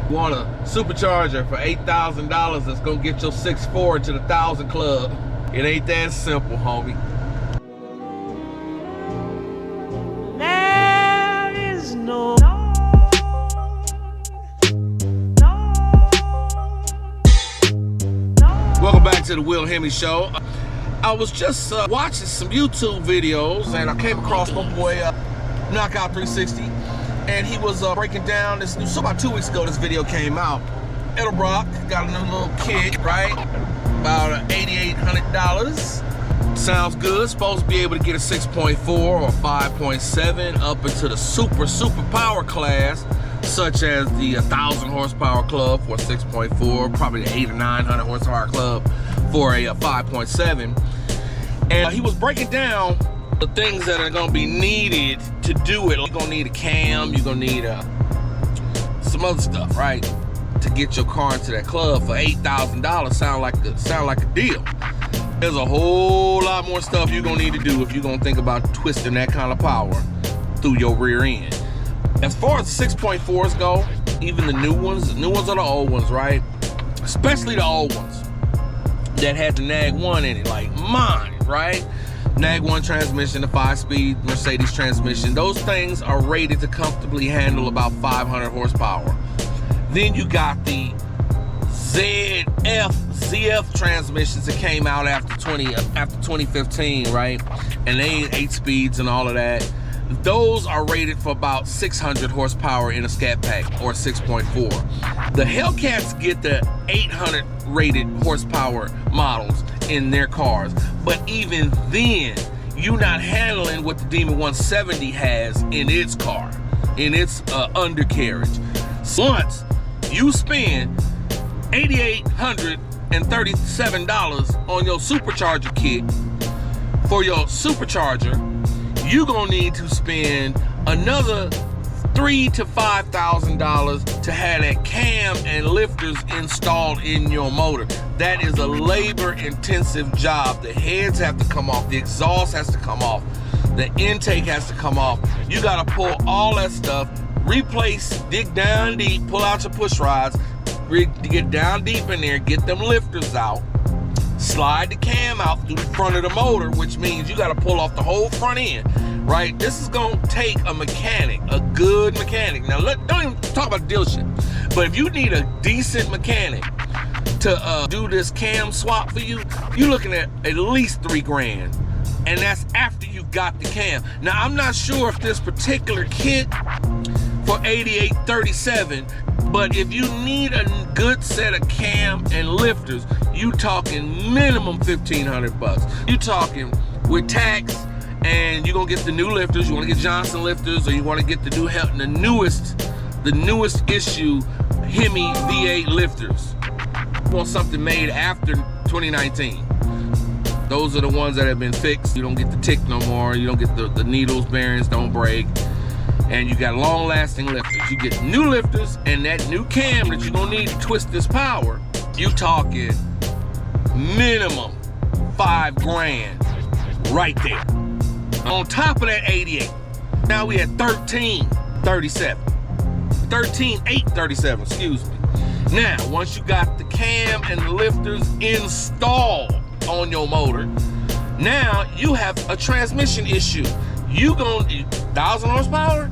Want a supercharger for $8,000 that's gonna get your 6'4" to the 1,000 club. It ain't that simple, homie. There is no Welcome back to the WilHemi show. I was just watching some YouTube videos and I came across my boy Knockout 360, and he was breaking down this new. So about 2 weeks ago, this video came out. Edelbrock got a new little kit, right? About $8,800. Sounds good. Supposed to be able to get a 6.4 or 5.7 up into the super power class, such as the 1,000 horsepower club for a 6.4, probably the 800 or 900 horsepower club for a 5.7. And he was breaking down the things that are gonna be needed to do it. You're gonna need a cam, you're gonna need some other stuff, right? To get your car into that club for $8,000 sound like a deal. There's a whole lot more stuff you're gonna need to do if you're gonna think about twisting that kind of power through your rear end. As far as the 6.4s go, even the new ones are the old ones, right? Especially the old ones that had the Nag 1 in it, like mine, right? Nag 1 transmission, the 5-speed Mercedes transmission, those things are rated to comfortably handle about 500 horsepower. Then you got the ZF transmissions that came out after 2015, right? And they 8 speeds and all of that. Those are rated for about 600 horsepower in a scat pack, or 6.4. The Hellcats get the 800 rated horsepower models in their cars, but even then, you're not handling what the Demon 170 has in its car, in its undercarriage. So once you spend $8,837 on your supercharger kit for your supercharger, you're gonna need to spend another $3,000 to $5,000 to have that cam and lifters installed in your motor. That is a labor-intensive job. The heads have to come off, the exhaust has to come off, the intake has to come off. You gotta pull all that stuff, replace, dig down deep, pull out your push rods, get down deep in there, get them lifters out, slide the cam out through the front of the motor, which means you got to pull off the whole front end, right? This is going to take a mechanic, a good mechanic. Now, don't even talk about the dealership, but if you need a decent mechanic to do this cam swap for you, you're looking at least $3 grand, and that's after you got the cam. Now, I'm not sure if this particular kit for $8,837, but if you need a good set of cam and lifters, you talking minimum $1,500. You talking with tax, and you're gonna get the new lifters. You want to get Johnson lifters, or you want to get the newest issue Hemi V-8 lifters. You want something made after 2019. Those are the ones that have been fixed. You don't get the tick no more. You don't get the needles, bearings don't break. And you got long-lasting lifters. You get new lifters and that new cam that you're gonna need to twist this power. You talking minimum $5 grand right there. On top of that 88, now we at 13,837, excuse me. Now, once you got the cam and the lifters installed on your motor, now you have a transmission issue. You gonna 1,000 horsepower,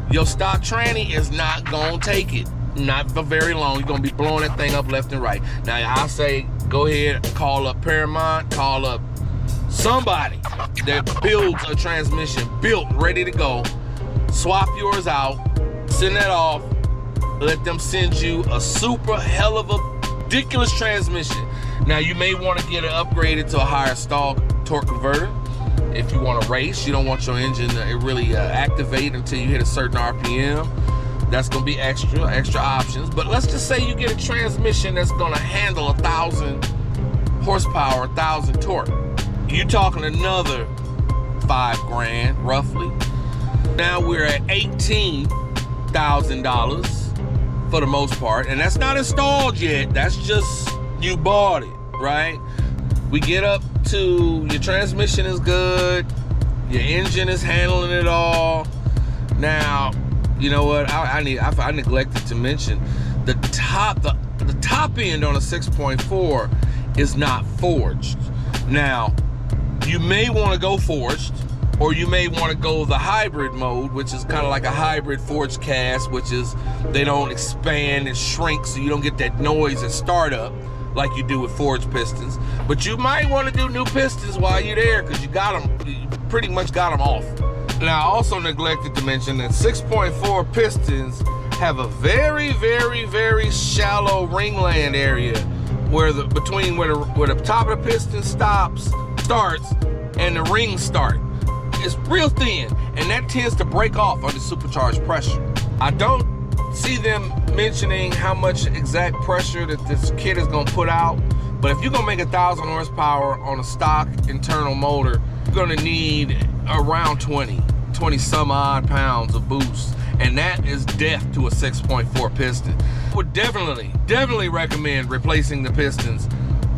your stock tranny is not gonna take it, not for very long. You're gonna be blowing that thing up left and right. Now I say go ahead, call up Paramount, call up somebody that builds a transmission built, ready to go. Swap yours out, send that off, let them send you a super hell of a ridiculous transmission. Now you may want to get it upgraded to a higher stall torque converter. If you want to race, you don't want your engine to really activate until you hit a certain RPM. That's going to be extra options. But let's just say you get a transmission that's going to handle 1,000 horsepower, 1,000 torque. You're talking another $5 grand, roughly. Now we're at $18,000 for the most part. And that's not installed yet. That's just, you bought it, right? We get up to your transmission is good, your engine is handling it all. Now, you know what? I neglected to mention the top end on a 6.4 is not forged. Now, you may want to go forged, or you may want to go the hybrid mode, which is kind of like a hybrid forged cast, which is they don't expand and shrink, so you don't get that noise at startup like you do with forged pistons. But you might want to do new pistons while you're there, because you pretty much got them off. Now, I also neglected to mention that 6.4 pistons have a very, very, very shallow ringland area where between where the top of the piston starts and the rings start. It's real thin, and that tends to break off under supercharged pressure. I don't see them mentioning how much exact pressure that this kit is gonna put out, but if you're gonna make 1,000 horsepower on a stock internal motor, you're gonna need around 20 some odd pounds of boost, and that is death to a 6.4 piston. I would definitely recommend replacing the pistons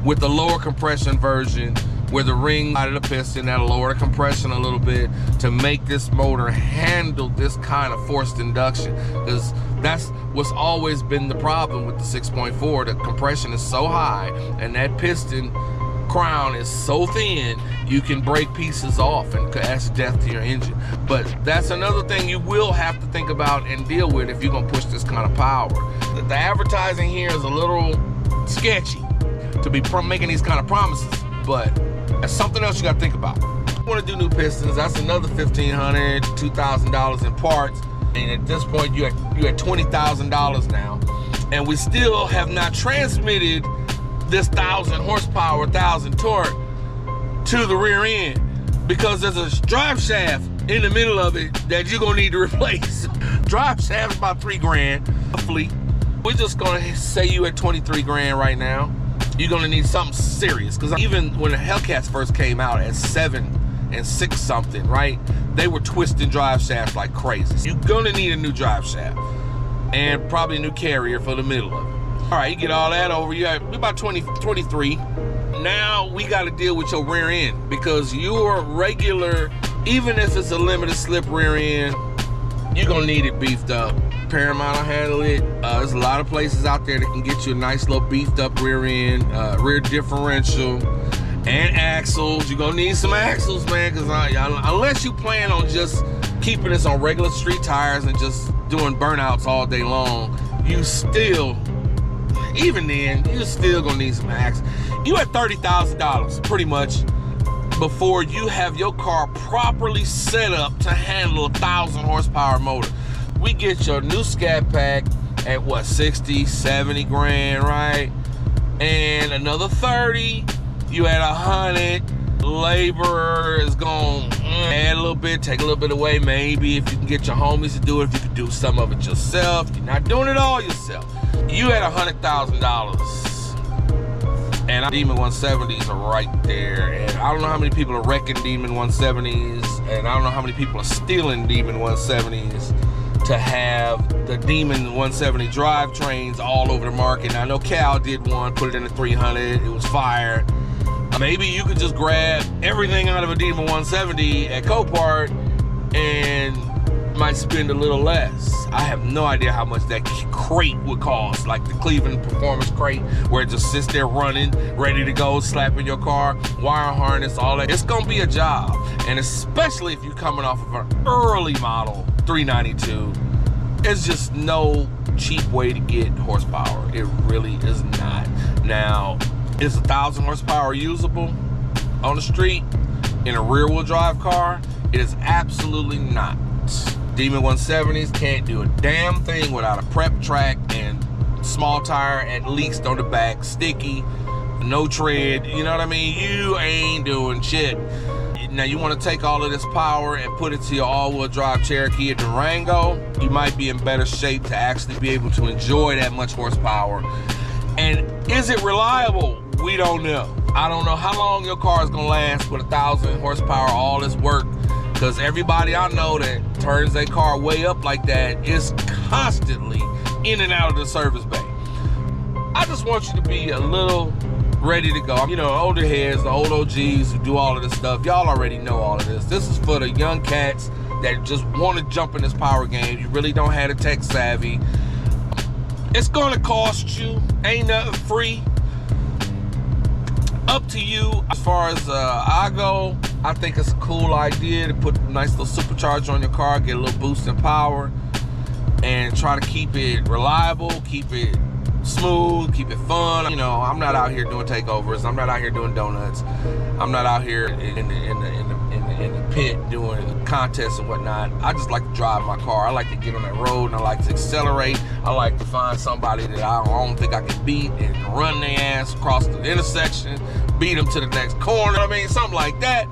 with the lower compression version, where the ring out of the piston, that'll lower the compression a little bit to make this motor handle this kind of forced induction, because that's what's always been the problem with the 6.4. The compression is so high and that piston crown is so thin, you can break pieces off and that's death to your engine. But that's another thing you will have to think about and deal with if you're gonna push this kind of power. The advertising here is a little sketchy to be making these kind of promises, but that's something else you gotta think about. If you wanna do new pistons, that's another $1,500 to $2,000 in parts. And at this point, you're at $20,000 now. And we still have not transmitted this 1,000 horsepower, 1,000 torque to the rear end, because there's a drive shaft in the middle of it that you're gonna need to replace. Drive shaft is about $3 grand, roughly. We're just gonna say you at 23 grand right now. You're gonna need something serious, because even when the Hellcats first came out at 7 and 6 something, right? They were twisting drive shafts like crazy. So you're gonna need a new drive shaft and probably a new carrier for the middle of it. All right, you get all that over, you're about 23. Now we gotta deal with your rear end, because your regular, even if it's a limited slip rear end, you're gonna need it beefed up. Paramount will handle it. There's a lot of places out there that can get you a nice little beefed up rear end, rear differential, and axles. You're gonna need some axles, man, because unless you plan on just keeping this on regular street tires and just doing burnouts all day long, you still, even then, you're still gonna need some axles. You at $30,000 pretty much before you have your car properly set up to handle a 1,000 horsepower motor. We get your new scat pack at what, 60, 70 grand, right? And another 30, you at 100. Labor is gonna add a little bit, take a little bit away. Maybe if you can get your homies to do it, if you can do some of it yourself. You're not doing it all yourself. You at $100,000. And Demon 170s are right there. And I don't know how many people are wrecking Demon 170s, and I don't know how many people are stealing Demon 170s to have the Demon 170 drivetrains all over the market. Now, I know Cal did one, put it in the 300, it was fire. Maybe you could just grab everything out of a Demon 170 at Copart and might spend a little less. I have no idea how much that crate would cost, like the Cleveland Performance crate, where it just sits there running, ready to go, slapping your car, wire harness, all that. It's gonna be a job, and especially if you're coming off of an early model 392, it's just no cheap way to get horsepower. It really is not. Now, is 1,000 horsepower usable on the street in a rear-wheel drive car? It is absolutely not. Demon 170s can't do a damn thing without a prep track and small tire, at least on the back, sticky, no tread, you know what I mean? You ain't doing shit. Now, you want to take all of this power and put it to your all-wheel drive Cherokee or Durango, you might be in better shape to actually be able to enjoy that much horsepower. And is it reliable? We don't know. I don't know how long your car is gonna last with 1,000 horsepower, all this work, because everybody I know that turns their car way up like that is constantly in and out of the service bay. I just want you to be a little ready to go. You know, older heads, the old OGs who do all of this stuff, y'all already know all of this. This is for the young cats that just want to jump in this power game. You really don't have the tech savvy. It's gonna cost you. Ain't nothing free. Up to you. As far as I go, I think it's a cool idea to put a nice little supercharger on your car, get a little boost in power, and try to keep it reliable, keep it smooth, keep it fun. You know, I'm not out here doing takeovers. I'm not out here doing donuts. I'm not out here in the pit doing contests and whatnot. I just like to drive my car. I like to get on that road and I like to accelerate. I like to find somebody that I don't think I can beat and run their ass across the intersection, beat them to the next corner. I mean, something like that.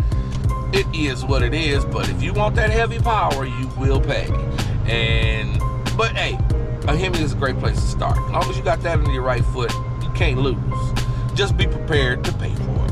It is what it is, but if you want that heavy power, you will pay. But hey, a Hemi is a great place to start. As long as you got that under your right foot, you can't lose. Just be prepared to pay for it.